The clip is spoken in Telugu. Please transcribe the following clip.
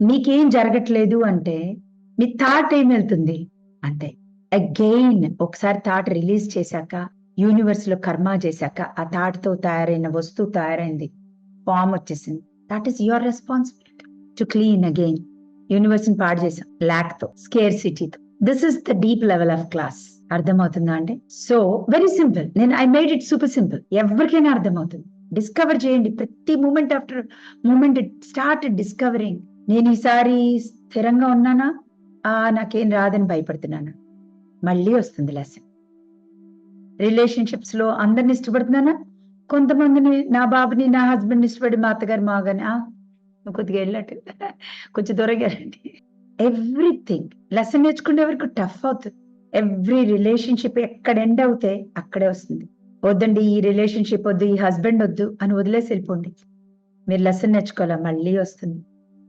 మీకేం జరగట్లేదు అంటే మీ థాట్ ఏం వెళ్తుంది అంతే. అగైన్ ఒకసారి థాట్ రిలీజ్ చేశాక, యూనివర్స్ లో కర్మ చేశాక ఆ థాట్ తో తయారైన వస్తువు తయారైంది, ఫామ్ వచ్చేసింది. That is your responsibility to clean again. Universe ని పాడు చేసాం ల్యాక్ తో, స్కేర్ సిటీతో. This is the deep level of class. అర్థమవుతుందా అండి? So very simple. నేను I made it super simple. ఎవరికైనా అర్థమవుతుంది. డిస్కవర్ చేయండి ప్రతి moment after moment. Start discovering. నేను ఈసారి స్థిరంగా ఉన్నానా, నాకేం రాదని భయపడుతున్నానా, మళ్ళీ వస్తుంది లెసన్. రిలేషన్షిప్స్ లో అందరిని ఇష్టపడుతున్నానా, కొంతమందిని, నా బాబుని, నా హస్బెండ్ ఇష్టపడి మా అత్తగారు మాగాని నువ్వు కొద్దిగా వెళ్ళట్టు కొంచెం దూరంగా రండి. ఎవ్రీథింగ్ లెసన్ నేర్చుకునే వరకు టఫ్ అవుతుంది. ఎవ్రీ రిలేషన్షిప్ ఎక్కడ ఎండ్ అవుతే అక్కడే వస్తుంది. వద్దండి ఈ రిలేషన్షిప్ వద్దు, ఈ హస్బెండ్ వద్దు అని వదిలేసి వెళ్ళిపోండి. మీరు లెసన్ నేర్చుకోవాలా, మళ్ళీ వస్తుంది.